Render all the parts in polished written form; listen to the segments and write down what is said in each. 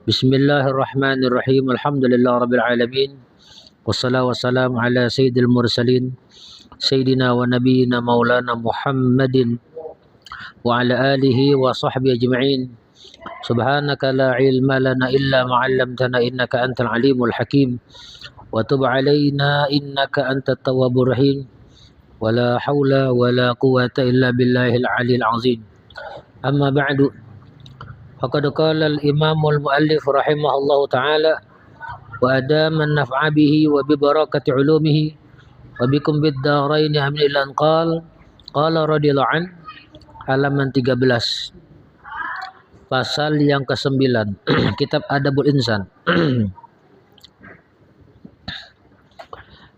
Bismillahirrahmanirrahim. Alhamdulillah rabbil alamin. Wassalatu wassalamu ala sayyidil mursalin sayyidina wa nabiyyina maulana Muhammadin wa ala alihi wa sahbihi ajma'in. Subhanaka la ilma lana illa ma 'allamtana innaka antal alimul hakim. Wa tub 'alaina innaka antat tawwabur rahim. Wala haula wala quwwata illa billahil aliyil azim. Amma ba'du. Faqad qala al-imamul muallif rahimahullahu ta'ala wa adama an-naf'a bihi wa bi barakati 'ulumihi wa bikum bid-darain amin ila an qala radhiyallahu an halaman 13 pasal yang ke-9 kitab Adabul Insan.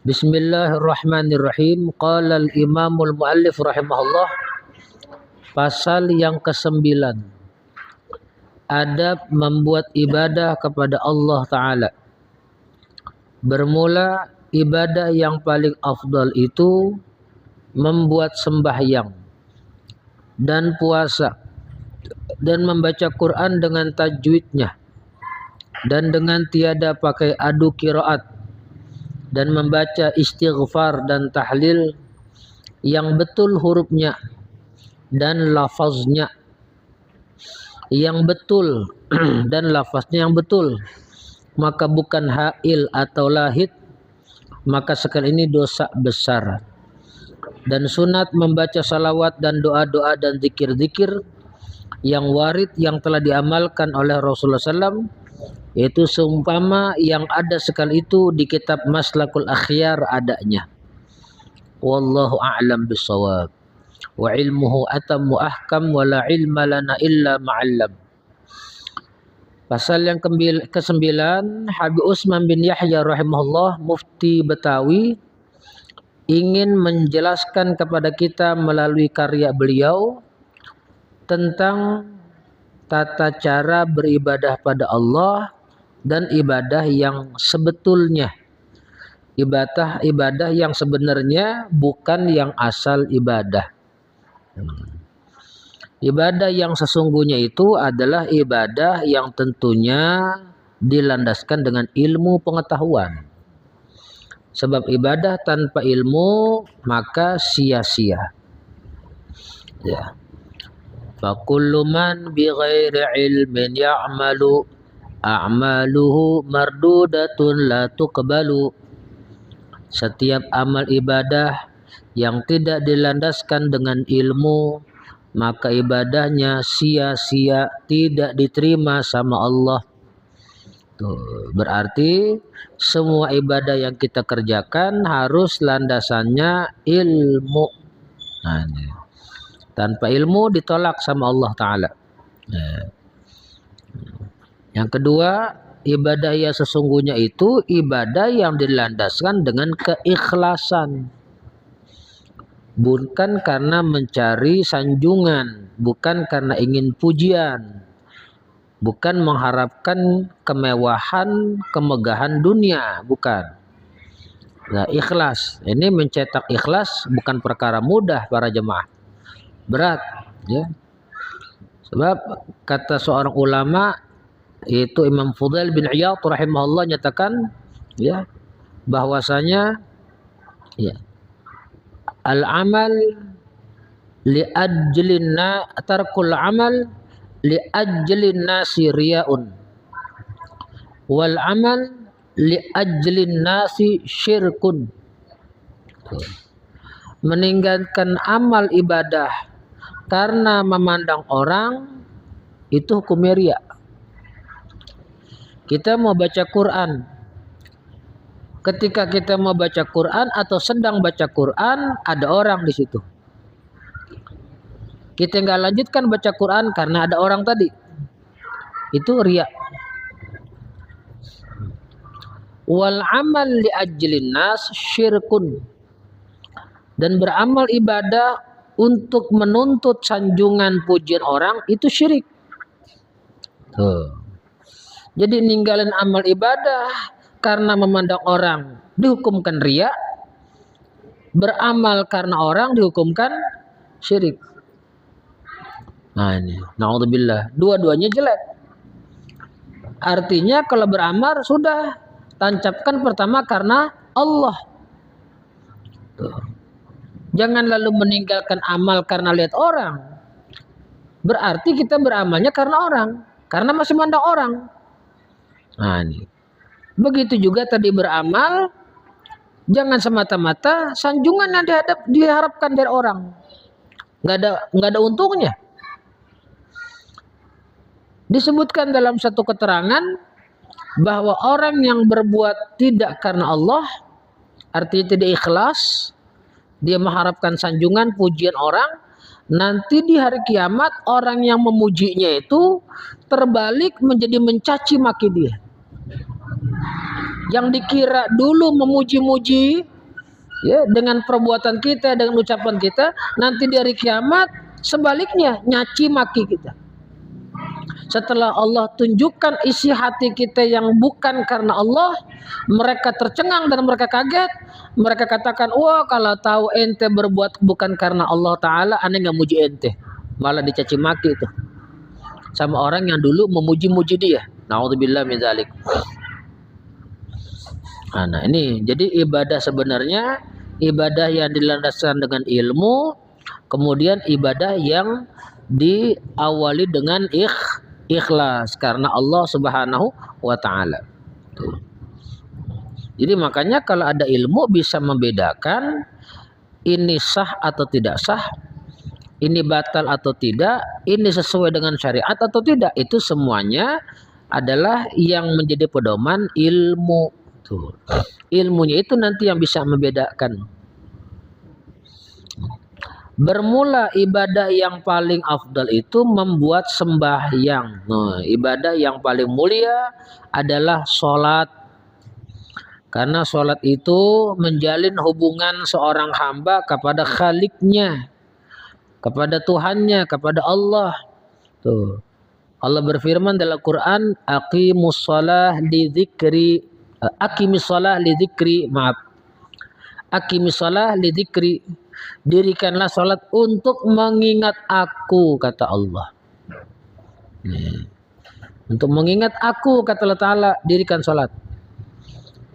Bismillahirrahmanirrahim. Qala al-imamul muallif rahimahullah, pasal yang ke-9, adab membuat ibadah kepada Allah Ta'ala. Bermula, ibadah yang paling afdal itu membuat sembahyang dan puasa dan membaca Quran dengan tajwidnya dan dengan tiada pakai adu qiraat dan membaca istighfar dan tahlil yang betul hurufnya dan lafaznya yang betul dan lafaznya yang betul, maka bukan hail atau lahid, maka sekali ini dosa besar. Dan sunat membaca salawat dan doa-doa dan zikir-zikir yang warid yang telah diamalkan oleh Rasulullah SAW, yaitu seumpama yang ada sekali itu di kitab Maslakul Akhyar adanya. Wallahu a'lam bissawab. Wa ilmuhu atammu ahkam wa la ilma lana illa ma'allam. Pasal yang ke-9, Habib Utsman bin Yahya rahimahullah, mufti Betawi, ingin menjelaskan kepada kita melalui karya beliau tentang tata cara beribadah pada Allah dan ibadah yang sebetulnya. Ibadah yang sebenarnya, bukan yang asal ibadah. Ibadah yang sesungguhnya itu adalah ibadah yang tentunya dilandaskan dengan ilmu pengetahuan. Sebab ibadah tanpa ilmu maka sia-sia. Ya. Fa kullu man bi ghairi ilmin ya'malu a'maluhu mardudatun la tuqbalu. Setiap amal ibadah yang tidak dilandaskan dengan ilmu, maka ibadahnya sia-sia, tidak diterima sama Allah. Tuh, berarti semua ibadah yang kita kerjakan harus landasannya ilmu. Nah, tanpa ilmu ditolak sama Allah Ta'ala. Nah. Yang kedua, ibadah yang sesungguhnya itu ibadah yang dilandaskan dengan keikhlasan. Bukan karena mencari sanjungan, bukan karena ingin pujian, bukan mengharapkan kemewahan, kemegahan dunia, bukan. Nah, ikhlas. Ini mencetak ikhlas bukan perkara mudah para jemaah. Berat, ya. Sebab kata seorang ulama, yaitu Imam Fudail bin Iyad rahimahullah, nyatakan ya bahwasanya ya al-amal li ajlin tarkul amal li ajlin nasi riyaun wal amal li ajlin nasi syirkun. Meninggalkan amal ibadah karena memandang orang itu hukumnya riya. Kita mau baca Quran, ketika kita mau baca Quran atau sedang baca Quran, ada orang di situ. Kita nggak lanjutkan baca Quran karena ada orang tadi. Itu riya. Wal amal li ajlin nas syirkun. Dan beramal ibadah untuk menuntut sanjungan pujian orang itu syirik. Tuh. Jadi ninggalin amal ibadah karena memandang orang dihukumkan riya, beramal karena orang dihukumkan syirik. Nah ini, naudzubillah, dua-duanya jelek. Artinya kalau beramal sudah tancapkan pertama karena Allah. Tuh. Jangan lalu meninggalkan amal karena lihat orang. Berarti kita beramalnya karena orang, karena masih mandang orang. Nah, ini. Begitu juga tadi beramal, jangan semata-mata sanjungan yang diharapkan dari orang. Nggak ada untungnya. Disebutkan dalam satu keterangan bahwa orang yang berbuat tidak karena Allah, artinya tidak ikhlas, dia mengharapkan sanjungan pujian orang, nanti di hari kiamat orang yang memujinya itu terbalik menjadi mencaci maki dia. Yang dikira dulu memuji-muji ya dengan perbuatan kita, dengan ucapan kita, nanti di hari kiamat sebaliknya nyaci maki kita. Setelah Allah tunjukkan isi hati kita yang bukan karena Allah, mereka tercengang dan mereka kaget. Mereka katakan, wah kalau tahu ente berbuat bukan karena Allah Ta'ala, aneh nggak muji ente. Malah dicaci maki itu sama orang yang dulu memuji-muji dia. Na'udzubillah min dzalik. Nah ini jadi ibadah sebenarnya ibadah yang dilandaskan dengan ilmu, kemudian ibadah yang diawali dengan ikhlas karena Allah Subhanahu wa Ta'ala. Jadi makanya kalau ada ilmu bisa membedakan ini sah atau tidak sah, ini batal atau tidak, ini sesuai dengan syariat atau tidak. Itu semuanya adalah yang menjadi pedoman ilmu. Tuh. Ilmunya itu nanti yang bisa membedakan. Bermula ibadah yang paling afdal itu membuat sembahyang. Nah, ibadah yang paling mulia adalah sholat. Karena sholat itu menjalin hubungan seorang hamba kepada Khaliknya, kepada Tuhannya, kepada Allah. Tuh. Allah berfirman dalam Quran, aqimus shalah li dzikri, aqimis shalah li dzikri, maaf. Aqimis shalah li dzikri. Dirikanlah sholat untuk mengingat aku, kata Allah. Untuk mengingat aku, kata Allah Ta'ala, dirikan sholat.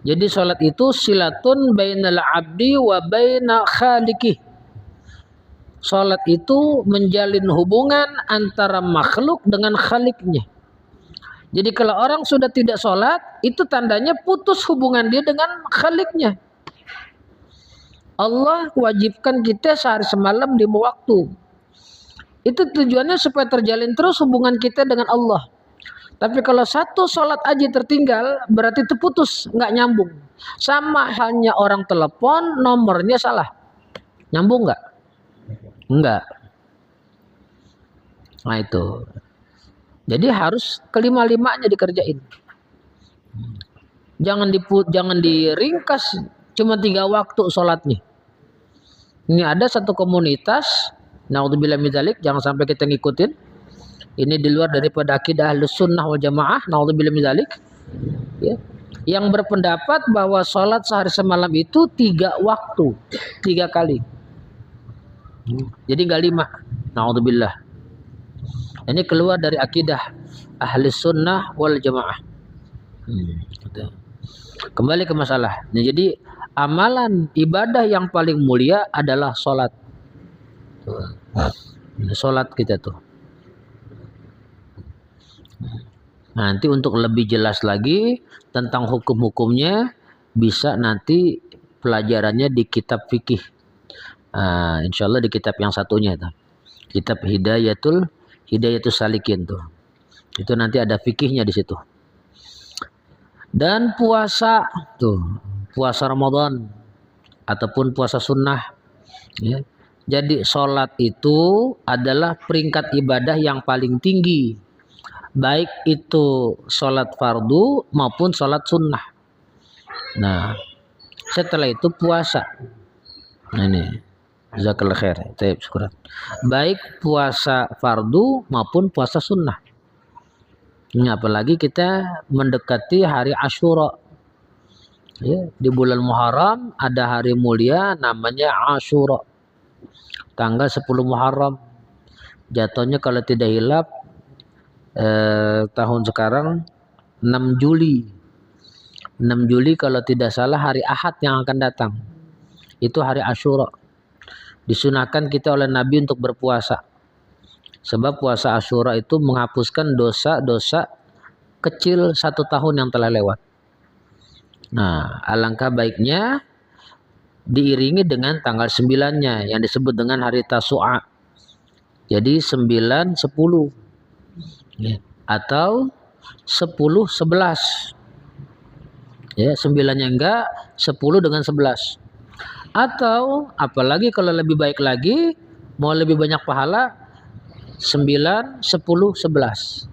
Jadi sholat itu silatun bainal abdi wa baina khaliqih. Sholat itu menjalin hubungan antara makhluk dengan khaliknya. Jadi kalau orang sudah tidak sholat, itu tandanya putus hubungan dia dengan khaliknya. Allah wajibkan kita sehari semalam 5 waktu. Itu tujuannya supaya terjalin terus hubungan kita dengan Allah. Tapi kalau satu sholat aja tertinggal, berarti itu putus, nggak nyambung. Sama halnya orang telepon, nomornya salah. Nyambung nggak? Enggak. Nah itu. Jadi harus kelima-limanya dikerjain. Jangan diringkas. Cuma 3 waktu sholatnya. Ini ada satu komunitas, naudzubillah min dzalik, jangan sampai kita ngikutin. Ini di luar daripada akidah Ahlus Sunnah wal Jamaah, naudzubillah min dzalik. Ya. Yang berpendapat bahwa sholat sehari semalam itu 3 waktu, 3 kali. Jadi enggak 5. Naudzubillah. Ini keluar dari akidah Ahlus Sunnah wal Jamaah. Kembali ke masalah. Nah, jadi amalan ibadah yang paling mulia adalah sholat. Sholat kita tuh. Nanti untuk lebih jelas lagi tentang hukum-hukumnya bisa nanti pelajarannya di kitab fikih. Insya Allah di kitab yang satunya itu. Kitab Hidayatul Salikin tuh. Itu nanti ada fikihnya di situ. Dan puasa tuh. Puasa Ramadan ataupun puasa sunnah ya. Jadi sholat itu adalah peringkat ibadah yang paling tinggi, baik itu sholat fardu maupun sholat sunnah. Nah setelah itu puasa. Nah ini jazakallahu khair. Baik puasa fardu maupun puasa sunnah. Ini apalagi kita mendekati hari Asyura. Ya, di bulan Muharram ada hari mulia namanya Asyura. Tanggal 10 Muharram. Jatuhnya kalau tidak hilap tahun sekarang 6 Juli. 6 Juli kalau tidak salah hari Ahad yang akan datang. Itu hari Asyura. Disunahkan kita oleh Nabi untuk berpuasa. Sebab puasa Asyura itu menghapuskan dosa-dosa kecil 1 tahun yang telah lewat. Nah, alangkah baiknya diiringi dengan tanggal 9-nya yang disebut dengan hari Tasu'a. Jadi 9, 10. Ya. Atau 10, 11. Ya, 9-nya enggak, 10 dengan 11. Atau apalagi kalau lebih baik lagi, mau lebih banyak pahala, 9, 10, 11.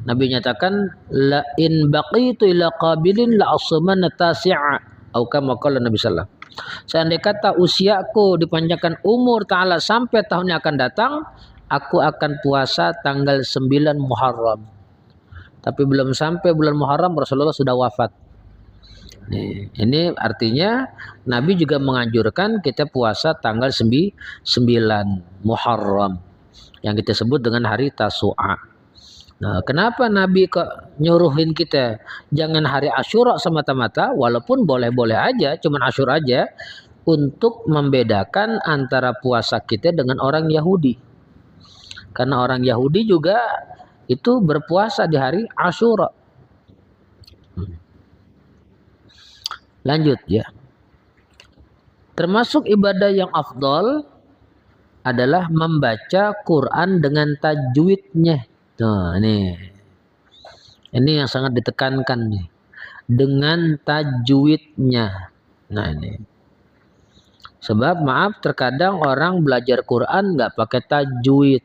Nabi nyatakan la in baqitu ila qabilin la asmanna tasi'a atau kama qala Nabi sallallahu alaihi wasallam. Seandai kata usiaku dipanjangkan umur taala sampai tahun yang akan datang, aku akan puasa tanggal 9 Muharram. Tapi belum sampai bulan Muharram Rasulullah sudah wafat. Ini artinya Nabi juga menganjurkan kita puasa tanggal 9 Muharram yang kita sebut dengan hari Tasu'a. Nah, kenapa Nabi kok nyuruhin kita jangan hari Asyura semata-mata, walaupun boleh-boleh aja, cuman Asyura aja, untuk membedakan antara puasa kita dengan orang Yahudi. Karena orang Yahudi juga itu berpuasa di hari Asyura. Lanjut ya. Termasuk ibadah yang afdol adalah membaca Quran dengan tajwidnya. Tuh, ini yang sangat ditekankan nih. Dengan tajwidnya. Nah, ini. Sebab maaf terkadang orang belajar Quran nggak pakai tajwid.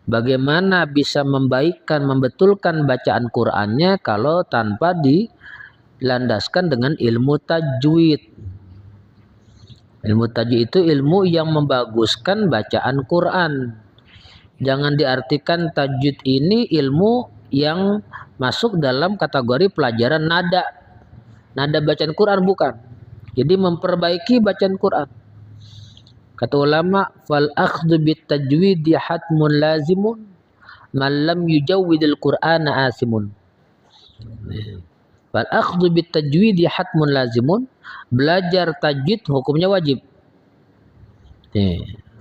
Bagaimana bisa membaikkan, membetulkan bacaan Qurannya kalau tanpa dilandaskan dengan ilmu tajwid. Ilmu tajwid itu ilmu yang membaguskan bacaan Quran. Jangan diartikan tajwid ini ilmu yang masuk dalam kategori pelajaran nada. Nada bacaan Quran bukan. Jadi memperbaiki bacaan Quran. Kata ulama, fal akhdhu bit tajwid hatmun lazimun man lam yujawwidil Qur'ana asimun. Fal akhdhu bit tajwid hatmun lazimun, belajar tajwid hukumnya wajib.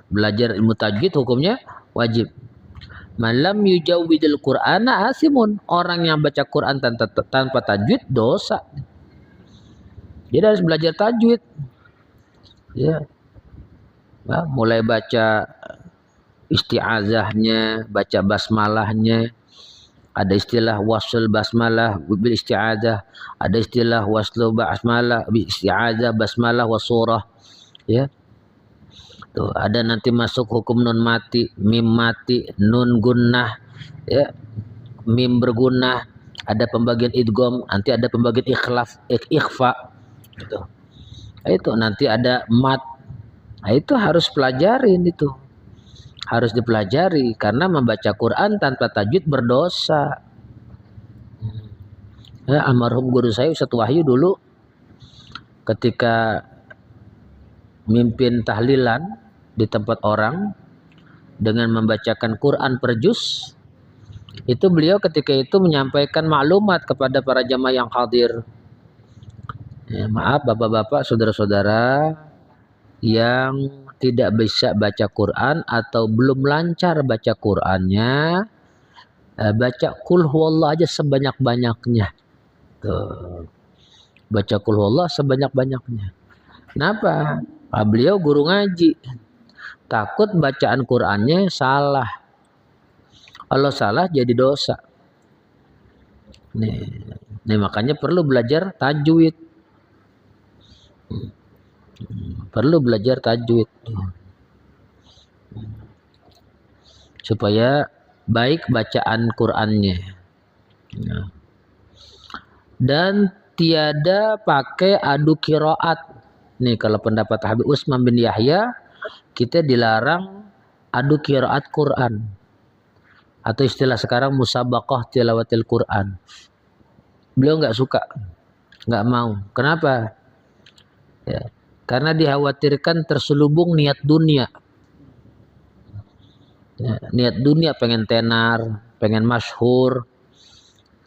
Belajar ilmu tajwid hukumnya wajib. Malam yujawwidil Qur'ana asimun, orang yang baca Quran tanpa tajwid dosa. Jadi harus belajar tajwid. Ya. Nah, mulai baca isti'azahnya, baca basmalahnya. Ada istilah wasl basmalah bil isti'azah, ada istilah wasl basmalah bil isti'azah, basmalah wasurah. Ya. Tuh, ada nanti masuk hukum nun mati, mim mati, nun gunnah, ya, mim bergunah, ada pembagian idgham, nanti ada pembagian ikhfa, gitu. Itu nanti ada mat. Nah, itu harus pelajarin itu. Harus dipelajari karena membaca Quran tanpa tajwid berdosa. Ya, almarhum guru saya Ustaz Wahyu dulu ketika mimpin tahlilan di tempat orang dengan membacakan Quran per juz, itu beliau ketika itu menyampaikan maklumat kepada para jamaah yang hadir. Ya, maaf bapak-bapak, saudara-saudara yang tidak bisa baca Quran atau belum lancar baca Qurannya, baca qul huwallah aja sebanyak-banyaknya. Tuh. Baca qul huwallah sebanyak-banyaknya. Kenapa? Beliau guru ngaji, takut bacaan Qurannya salah. Kalau salah jadi dosa. Nih makanya perlu belajar tajwid. Perlu belajar tajwid supaya baik bacaan Qurannya. Dan tiada pakai adu qiraat. Nih kalau pendapat Habib Utsman bin Yahya, kita dilarang adu qiraat Quran. Atau istilah sekarang musabaqah tilawatil Quran. Beliau nggak suka, nggak mau. Kenapa? Ya, karena dikhawatirkan terselubung niat dunia. Ya, niat dunia pengen tenar, pengen masyhur,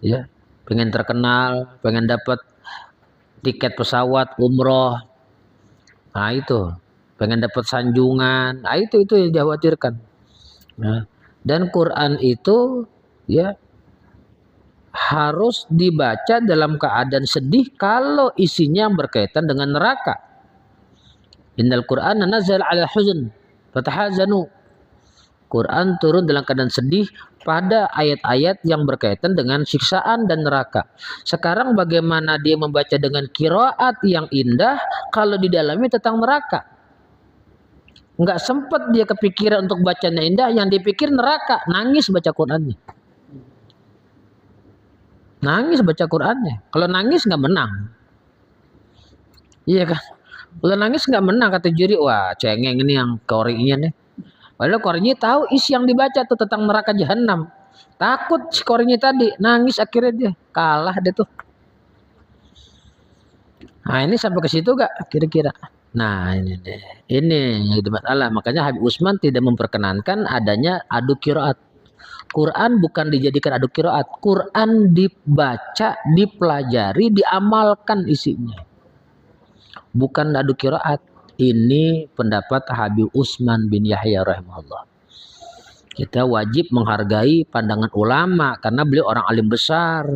ya, pengen terkenal, pengen dapat tiket pesawat umroh, nah itu, pengen dapat sanjungan, nah itu yang dikhawatirkan. Nah, dan Quran itu ya harus dibaca dalam keadaan sedih kalau isinya berkaitan dengan neraka. Innal Qur'ana nazala 'ala huzn fatahazanu. Quran turun dalam keadaan sedih pada ayat-ayat yang berkaitan dengan siksaan dan neraka. Sekarang bagaimana dia membaca dengan qiraat yang indah kalau di dalamnya tentang neraka? Enggak sempat dia kepikiran untuk bacanya indah, yang dipikir neraka, nangis baca Qurannya. Nangis baca Qurannya. Kalau nangis nggak menang. Iya kan? Kalau nangis nggak menang kata juri, wah cengeng ini yang korinya nih. Padahal korinya tahu isi yang dibaca tuh tentang neraka jahanam. Takut si korinya tadi, nangis akhirnya dia kalah dia tuh. Nah ini sampai ke situ gak kira-kira? Nah ini deh, ini yang jadi masalah. Makanya Habib Utsman tidak memperkenankan adanya adu qiraat. Quran bukan dijadikan adu qiraat. Quran dibaca, dipelajari, diamalkan isinya. Bukan adu qiraat. Ini pendapat Habib Utsman bin Yahya rahimahullah. Kita wajib menghargai pandangan ulama karena beliau orang alim besar.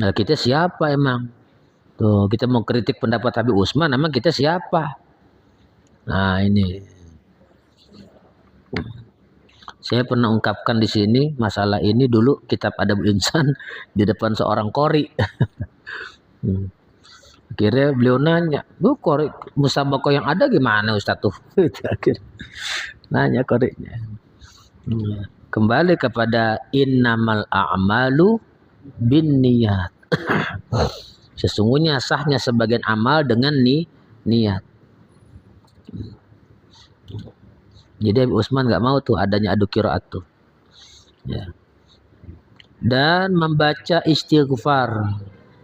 Nah, kita siapa emang? Tuh, kita mau kritik pendapat Habib Utsman, emang kita siapa? Nah, ini. Saya pernah ungkapkan di sini masalah ini dulu kitab Adabul Insan di depan seorang qori. Akhirnya beliau nanya, "Bu, qori musabaqah yang ada gimana Ustaz tuh?" Nanya qorinya. Kembali kepada innamal a'malu binniyat. Sesungguhnya sahnya sebagian amal dengan niat. Jadi Habib Utsman nggak mau tuh adanya adu qiraat tuh. Ya. Dan membaca istighfar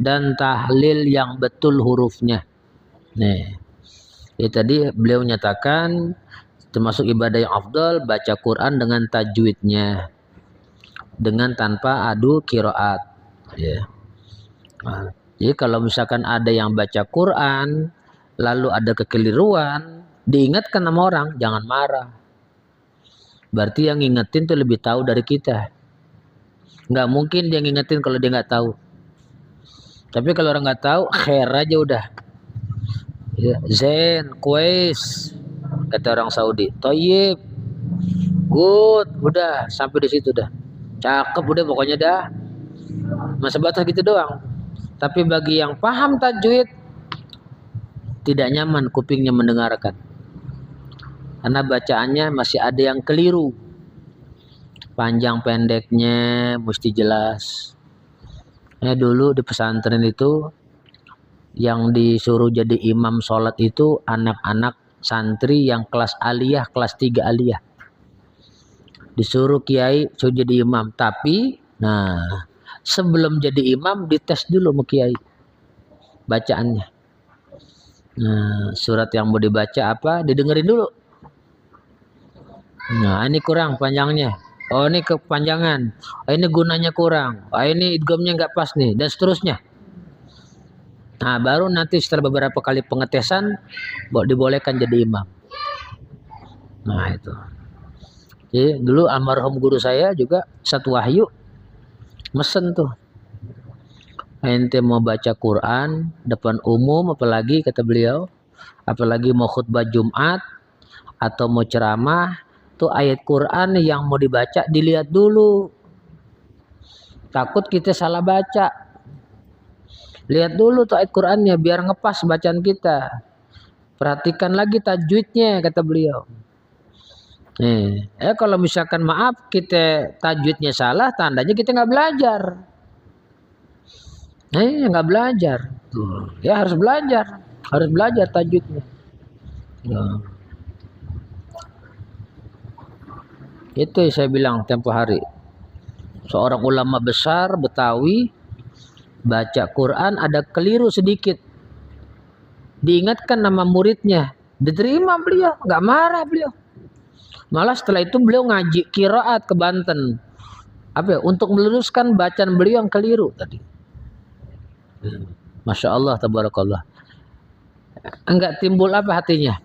dan tahlil yang betul hurufnya. Nih. Ya, tadi beliau nyatakan termasuk ibadah yang afdal baca Quran dengan tajwidnya, dengan tanpa adu qiraat. Ya. Nah, jadi kalau misalkan ada yang baca Quran lalu ada kekeliruan, diingatkan sama orang, jangan marah. Berarti yang ngingetin tuh lebih tahu dari kita. Nggak mungkin dia ngingetin kalau dia nggak tahu. Tapi kalau orang nggak tahu, khair aja udah. Ya, Zain, Kuwais, kata orang Saudi. Toyib, good, udah sampai di situ dah. Cakep udah pokoknya dah. Masa batas gitu doang. Tapi bagi yang paham tajwid, tidak nyaman kupingnya mendengarkan. Karena bacaannya masih ada yang keliru. Panjang pendeknya mesti jelas. Dulu di pesantren itu yang disuruh jadi imam sholat itu anak-anak santri yang kelas aliyah, kelas 3 aliyah. Disuruh kiai suruh jadi imam. Tapi sebelum jadi imam dites dulu sama kiai bacaannya. Nah, surat yang mau dibaca apa didengerin dulu. Nah, ini kurang panjangnya. Oh, ini kepanjangan. Oh, ini gunanya kurang. Oh, ini idghamnya nggak pas nih, dan seterusnya. Nah, baru nanti setelah beberapa kali pengetesan, dibolehkan jadi imam. Nah, itu. Jadi, dulu almarhum guru saya juga satu wahyu mesen tuh. Ente mau baca Quran depan umum, apalagi kata beliau, apalagi mau khutbah Jumat atau mau ceramah, tuh ayat Quran yang mau dibaca dilihat dulu. Takut kita salah baca. Lihat dulu tuh ayat Qurannya biar ngepas bacaan kita. Perhatikan lagi tajwidnya kata beliau. Kalau misalkan maaf kita tajwidnya salah, tandanya kita nggak belajar. Nggak belajar. Ya harus belajar tajwidnya. Itu yang saya bilang tempo hari. Seorang ulama besar Betawi baca Quran ada keliru sedikit. Diingatkan nama muridnya, diterima beliau, nggak marah beliau. Malah setelah itu beliau ngaji qiraat ke Banten. Apa ya? Untuk meluruskan bacaan beliau yang keliru tadi. Masya Allah, tabarakallah. Enggak timbul apa hatinya?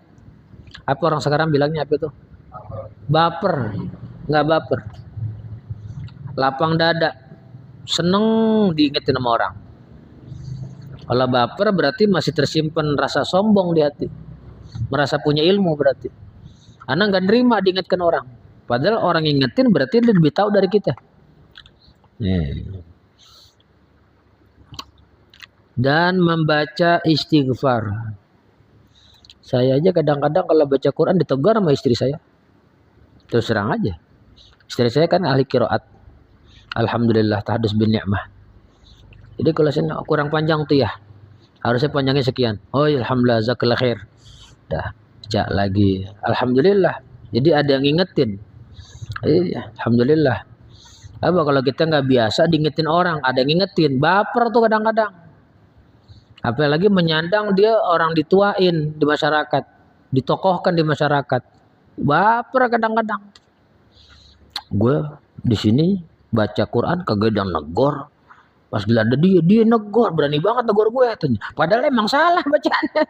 Apa orang sekarang bilangnya apa itu? Baper. Enggak baper. Lapang dada. Seneng diingetin sama orang. Kalau baper berarti masih tersimpan rasa sombong di hati. Merasa punya ilmu berarti. Anak nggak nerima diingatkan orang. Padahal orang ingetin berarti dia lebih tahu dari kita. Dan membaca istighfar. Saya aja kadang-kadang kalau baca Quran ditegur sama istri saya. Terus terang aja. Istri saya kan ahli qiraat. Alhamdulillah tahdus bin ni'mah. Jadi kalau saya kurang panjang tuh ya. Harusnya panjangnya sekian. Oh ya, alhamdulillah zakallahu khair. Dah, baca lagi. Alhamdulillah. Jadi ada yang ngingetin. Iya, alhamdulillah. Apa kalau kita nggak biasa diingetin orang, ada yang ngingetin, baper tuh kadang-kadang. Apalagi menyandang dia orang dituain di masyarakat, ditokohkan di masyarakat. Baper kadang-kadang. Gue di sini baca Quran kagak ada negor. Pas gila ada dia negor, berani banget negor gue. Padahal emang salah bacaannya.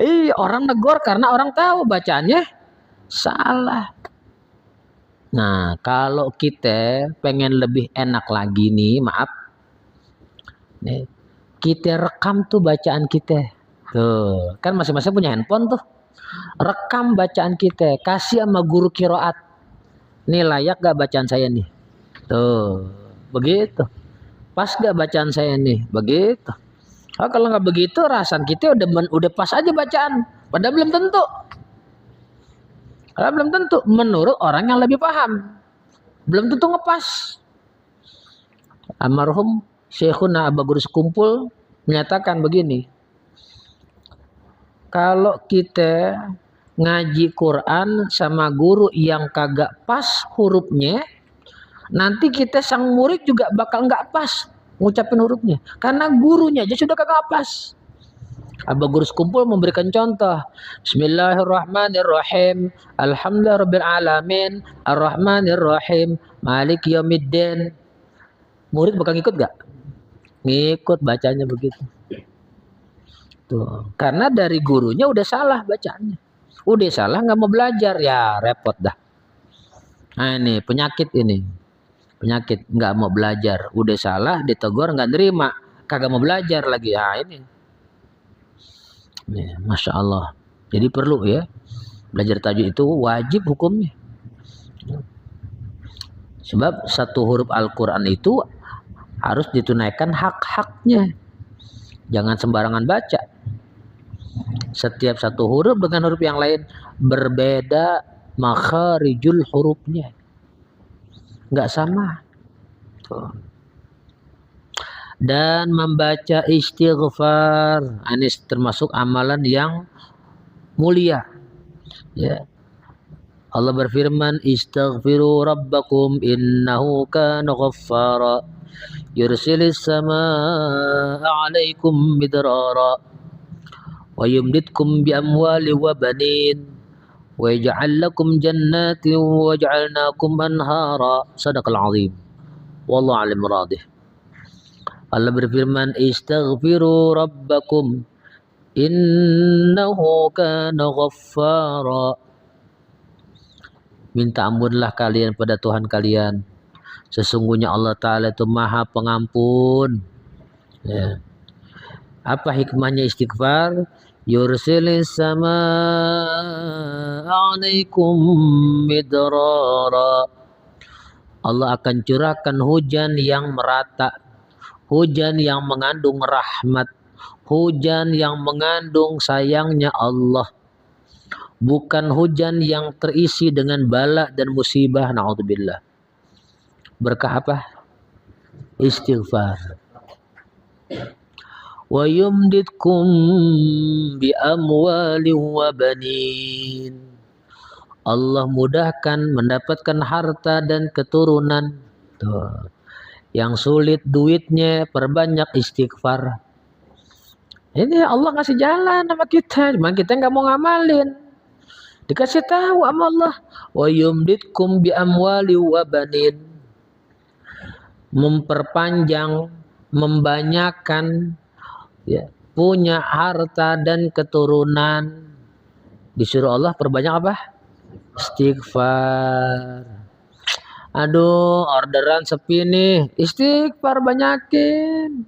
Iya, orang negor karena orang tahu bacaannya salah. Nah, kalau kita pengen lebih enak lagi nih, maaf. Nih, kita rekam tuh bacaan kita. Tuh, kan masing-masing punya handphone tuh. Rekam bacaan kita, kasih sama guru qiraat. Nih layak gak bacaan saya nih? Tuh, begitu. Pas gak bacaan saya nih? Begitu. Oh, kalau nggak begitu, rasan kita udah pas aja bacaan. Padahal belum tentu. Karena belum tentu menurut orang yang lebih paham. Belum tentu ngepas. Almarhum Syekhuna Aba Guru Sekumpul menyatakan begini. Kalau kita ngaji Quran sama guru yang kagak pas hurufnya, nanti kita sang murid juga bakal nggak pas ngucapin hurufnya. Karena gurunya aja sudah kagak pas. Aba Guru Sekumpul memberikan contoh. Bismillahirrahmanirrahim. Alhamdulillahirabbil alamin, arrahmanirrahim, maliki yaumiddin. Murid bakal ngikut gak? Ngikut bacanya begitu. Tuh, karena dari gurunya udah salah bacanya. Udah salah nggak mau belajar, ya repot dah. Nah ini penyakit ini. Penyakit nggak mau belajar. Udah salah ditegur nggak nerima. Kagak mau belajar lagi. Ah ini. Ya, Masya Allah. Jadi perlu ya belajar tajwid itu wajib hukumnya. Sebab satu huruf Al-Quran itu harus ditunaikan hak-haknya. Jangan sembarangan baca. Setiap satu huruf dengan huruf yang lain berbeda makharijul hurufnya. Nggak sama. Tuh. Dan membaca istighfar, ini termasuk amalan yang mulia. Ya. Allah berfirman, "Istaghfiru rabbakum innahu kana ghaffara yursilis samaa'a 'alaikum midrara wa yumditkum bi amwali wa banin wa yaj'al lakum jannatin wa yaj'alnakum anhara." Shadaqal 'azim. Wallahu a'lam radih. Allah berfirman, "Istaghfiru rabbakum innahu kana ghaffara." Minta ampunlah kalian pada Tuhan kalian. Sesungguhnya Allah Ta'ala itu maha pengampun. Ya. Apa hikmahnya istighfar? Yursilis samaa'a 'alaikum midrara. Allah akan curahkan hujan yang merata. Hujan yang mengandung rahmat, hujan yang mengandung sayangnya Allah, bukan hujan yang terisi dengan bala dan musibah. Na'udzubillah. Berkah apa? Istighfar. Wa yumditkum bi amwali wa banin. Allah mudahkan mendapatkan harta dan keturunan. Tuh. Yang sulit duitnya, perbanyak istighfar. Ini Allah ngasih jalan sama kita, cuma kita nggak mau ngamalin. Dikasih tahu sama Allah, wa yumditkum bi amwali wa banin. memperpanjang, membanyakan, ya, punya harta dan keturunan. Disuruh Allah perbanyak apa? Istighfar. Aduh, orderan sepi nih, istighfar banyakin.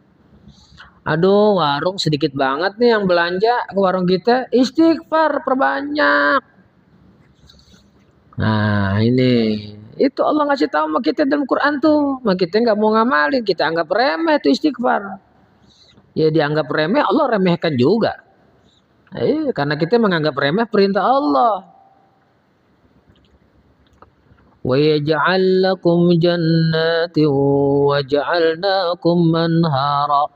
Aduh, warung sedikit banget nih yang belanja ke warung kita, istighfar perbanyak. Nah, ini itu Allah ngasih tahu sama kita dalam Quran tuh, sama kita nggak mau ngamalin, kita anggap remeh itu istighfar. Ya dianggap remeh, Allah remehkan juga. Karena kita menganggap remeh perintah Allah. Wa yaj'al lakum jannatin wa ja'alnakum anhara.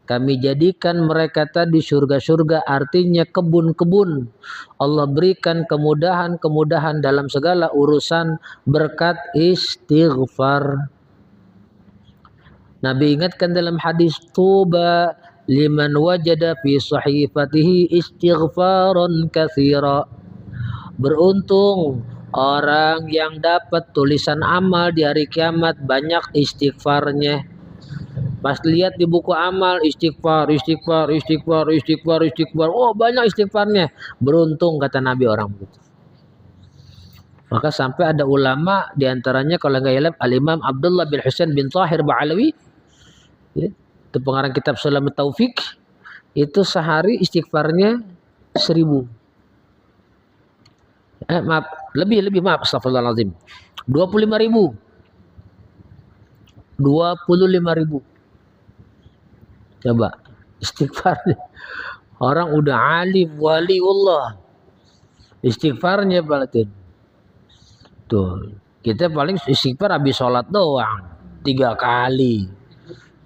Kami jadikan mereka tadi surga-surga, artinya kebun-kebun. Allah berikan kemudahan-kemudahan dalam segala urusan berkat istighfar. Nabi ingatkan dalam hadis, tuba liman wajada fi sahifatihi istighfaran katsira. Beruntung orang yang dapat tulisan amal di hari kiamat banyak istighfarnya. Pas lihat di buku amal, istighfar, istighfar, istighfar, istighfar, istighfar. Oh, banyak istighfarnya. Beruntung kata Nabi orang begitu. Maka sampai ada ulama diantaranya kalau nggak salah Al-Imam Abdullah bin Husain bin Tahir Ba'alawi, ya, itu pengarang kitab Sulam Taufik, itu sehari istighfarnya 1000. Maaf, lebih maaf, astagfirullahaladzim. 25.000. 25.000. Coba istighfar. Orang udah alim waliullah, istighfarnya balatin. Tuh, kita paling istighfar habis sholat doang 3 kali.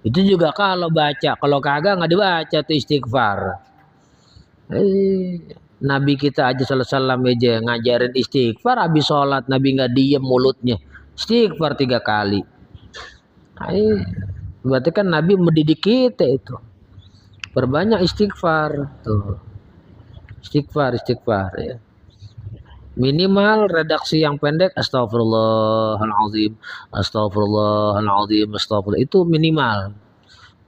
Itu juga kalau baca, kalau kagak nggak dibaca tuh istighfar. Nabi kita aja sallallahu alaihi wasallam aja ngajarin istighfar habis sholat, Nabi nggak diem mulutnya, istighfar 3 kali. Berarti kan Nabi mendidik kita itu. Perbanyak istighfar tuh. Istighfar ya. Minimal redaksi yang pendek astagfirullahalazim, astagfirullahalazim, astagfirullah, itu minimal.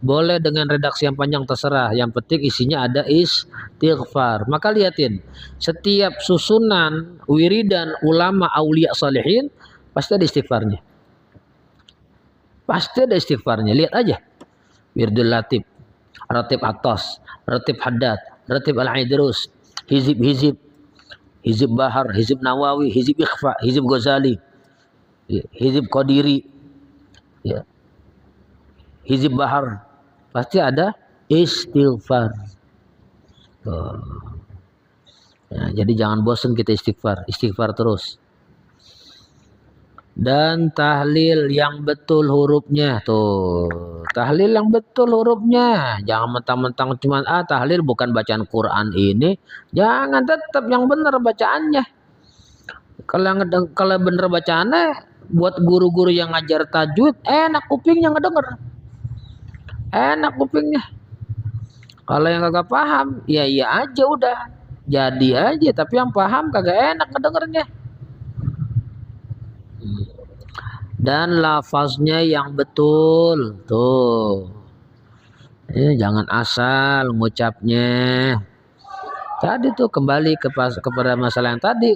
Boleh dengan redaksi yang panjang terserah, yang penting isinya ada istighfar. Maka lihatin, setiap susunan wiridan ulama aulia salihin pasti ada istighfarnya. Pasti ada istighfarnya. Lihat aja. Wirdul Latif, Ratib Atas, Ratib Haddad, Ratib Al-Aidrus, Hizib Bahar, Hizib Nawawi, Hizib Ikhfa, Hizib Ghazali, Hizib Qadiri, ya, Hizib Bahar. Pasti ada istighfar. Ya, jadi jangan bosan kita istighfar terus. Dan tahlil yang betul hurufnya tuh, tahlil yang betul hurufnya, jangan mentang-mentang cuma tahlil bukan bacaan Quran ini, jangan, tetap yang benar bacaannya. Kalau benar bacaannya, buat guru-guru yang ngajar tajwid enak kupingnya ngedenger, enak kupingnya. Kalau yang kagak paham ya iya aja udah jadi aja, tapi yang paham kagak enak ngedengernya. Dan lafaznya yang betul tuh, jangan asal ngucapnya. Tadi tuh kembali kepada masalah yang tadi,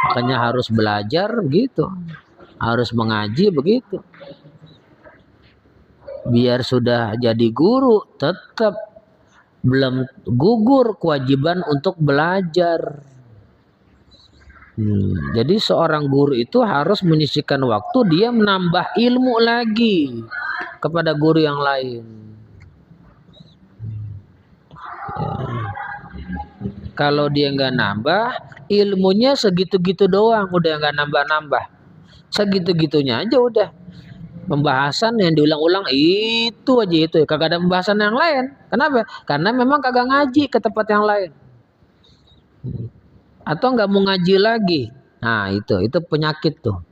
makanya harus belajar begitu, harus mengaji begitu. Biar sudah jadi guru tetap belum gugur kewajiban untuk belajar. Jadi seorang guru itu harus menyisihkan waktu, dia menambah ilmu lagi kepada guru yang lain. Ya. Kalau dia nggak nambah, ilmunya segitu-gitu doang, udah nggak nambah-nambah, segitu-gitunya aja udah. Pembahasan yang diulang-ulang itu aja itu, kagak ada pembahasan yang lain. Kenapa? Karena memang kagak ngaji ke tempat yang lain. Atau nggak mau ngaji lagi. Nah itu penyakit tuh,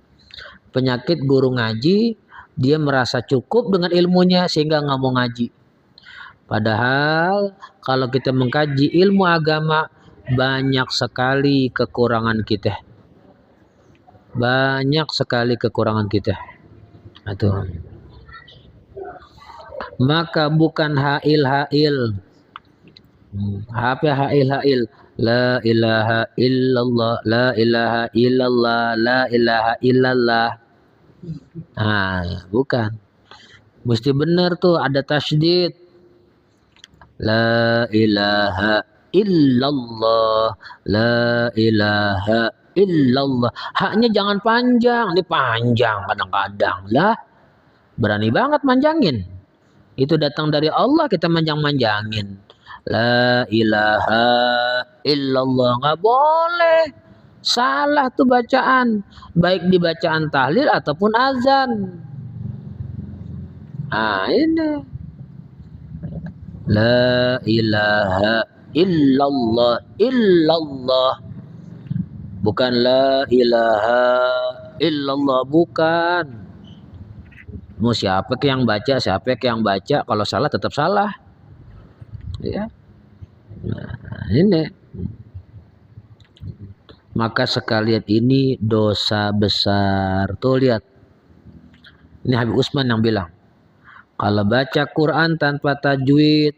penyakit guru ngaji, dia merasa cukup dengan ilmunya sehingga nggak mau ngaji. Padahal kalau kita mengkaji ilmu agama, banyak sekali kekurangan kita, banyak sekali kekurangan kita. Itu. Maka bukan hail. Apa hail? La ilaha illallah, la ilaha illallah, la ilaha illallah. Bukan. Mesti benar tuh ada tasydid. La ilaha illallah, la ilaha illallah. Haknya jangan panjang, ini panjang kadang-kadang lah. Berani banget manjangin. Itu datang dari Allah, kita manjang-manjangin. La ilaha illallah, nggak boleh. Salah tuh bacaan, baik di bacaan tahlil ataupun azan. Ini la ilaha illallah, bukan la ilaha illallah, bukan. Mau siapa yang baca, kalau salah tetap salah. Ya. Ini. Maka sekalian ini dosa besar. Tuh lihat. Ini Habib Usman yang bilang. Kalau baca Quran tanpa tajwid,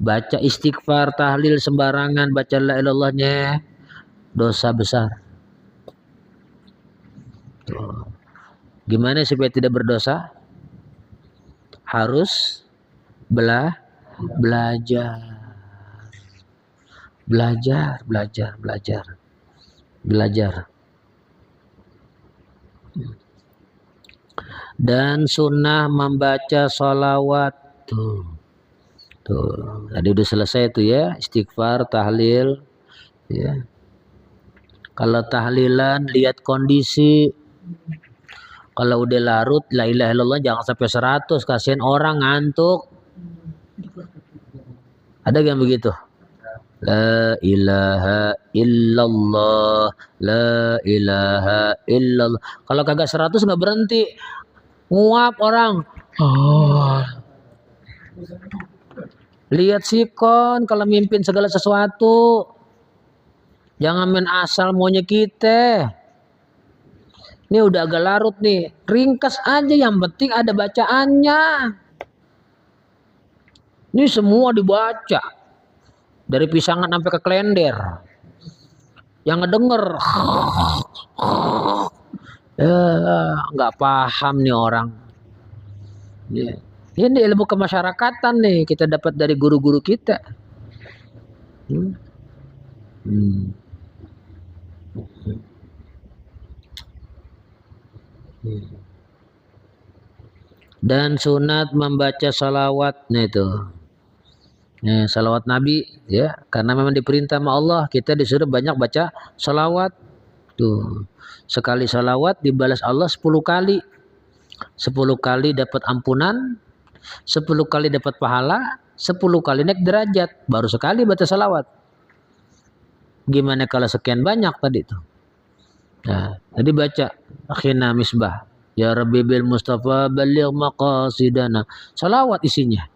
baca istighfar, tahlil sembarangan, baca la ilallahnya, dosa besar. Tuh. Gimana supaya tidak berdosa? Harus belajar. Dan sunnah membaca sholawat. Tuh. Tadi udah selesai tuh ya, istighfar, tahlil. Ya. Kalau tahlilan lihat kondisi. Kalau udah larut la ilaha illallah jangan sampai 100, kasihan orang ngantuk. Ada yang begitu? La ilaha illallah, la ilaha illallah. Kalau kagak 100 nggak berhenti. Nguap orang. Lihat sikon kalau mimpin segala sesuatu. Jangan main asal maunya kita. Ini udah agak larut nih, ringkas aja, yang penting ada bacaannya. Ini semua dibaca, dari pisangan sampai ke klender. Yang ngedenger, nggak paham nih orang. Ini ilmu kemasyarakatan nih, kita dapat dari guru-guru kita. Dan sunat membaca salawatnya itu. Salawat Nabi ya, karena memang diperintah sama Allah, kita disuruh banyak baca salawat. Tuh. Sekali salawat dibalas Allah 10 kali. 10 kali dapat ampunan, 10 kali dapat pahala, 10 kali naik derajat, baru sekali baca salawat. Gimana kalau sekian banyak tadi tuh? Nah, tadi baca akhina misbah. Ya Rabbi bil Mustafa baligh maqasidana. Salawat isinya.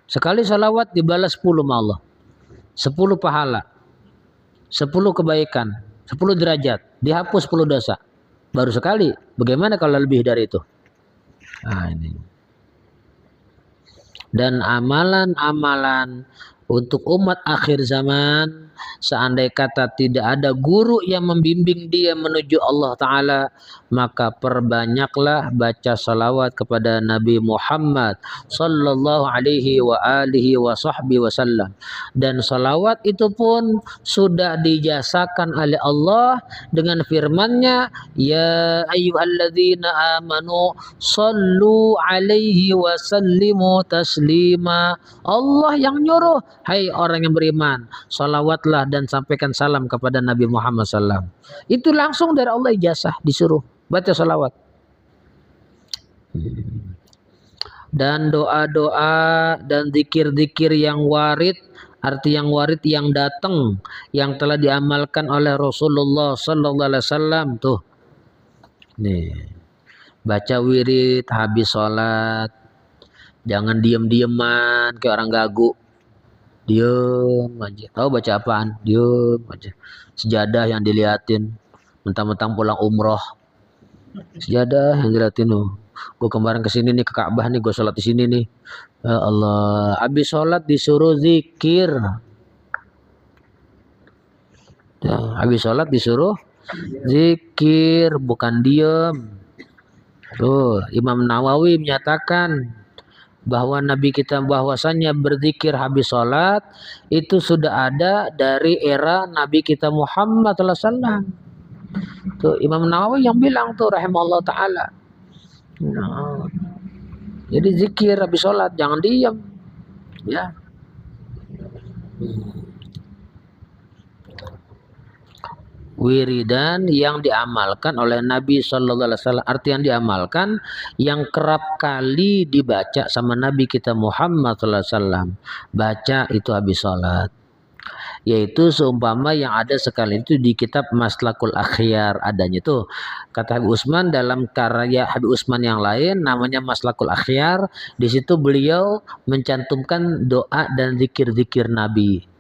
Sekali salawat dibalas 10 sama Allah. 10 pahala. 10 kebaikan. 10 derajat. Dihapus 10 dosa. Baru sekali. Bagaimana kalau lebih dari itu? Ini. Dan amalan-amalan untuk umat akhir zaman, seandai kata tidak ada guru yang membimbing dia menuju Allah Ta'ala, maka perbanyaklah baca salawat kepada Nabi Muhammad sallallahu alaihi wa alihi wa sahbihi wasallam. Dan salawat itu pun sudah dijasakan oleh Allah dengan firman-Nya, ya ayyuhalladzina amanu sallu alaihi wa sallimu taslima. Allah yang nyuruh, hai orang yang beriman, salawatlah dan sampaikan salam kepada Nabi Muhammad SAW. Itu langsung dari Allah ijazah, disuruh baca salawat. Dan doa-doa dan zikir-zikir yang warid, arti yang warid yang datang, yang telah diamalkan oleh Rasulullah sallallahu alaihi wasallam tuh. Nih. Baca wirid habis sholat. Jangan diem-dieman kayak orang gagu. Diem aja. Tahu baca apaan? Diem aja. Sejadah yang diliatin. Mentang-mentang pulang umroh. Sejadah yang diliatin. gue kemarin ke sini nih ke Ka'bah nih, gue sholat di sini nih. Ya Allah, habis sholat disuruh zikir. Ya, habis sholat disuruh zikir, bukan diem. Tuh, Imam Nawawi menyatakan bahwa Nabi kita bahwasannya berzikir habis sholat itu sudah ada dari era Nabi kita Muhammad SAW. Tuh Imam Nawawi yang bilang tuh rahimahullah taala. Nah, jadi zikir habis sholat jangan diam, ya. Wiridan yang diamalkan oleh Nabi Sallallahu Alaihi Wasallam. Arti yang diamalkan yang kerap kali dibaca sama Nabi kita Muhammad Sallallahu Alaihi Wasallam. Baca itu habis sholat. Yaitu seumpama yang ada sekali itu di kitab Maslakul Akhyar adanya itu. Kata Habib Usman dalam karya Habib Usman yang lain namanya Maslakul Akhyar. Di situ beliau mencantumkan doa dan zikir-zikir Nabi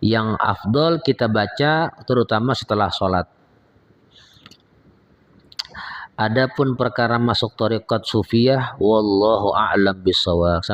yang afdol kita baca terutama setelah sholat. Adapun perkara masuk thariqat sufiyah wallahu a'lam bishawab.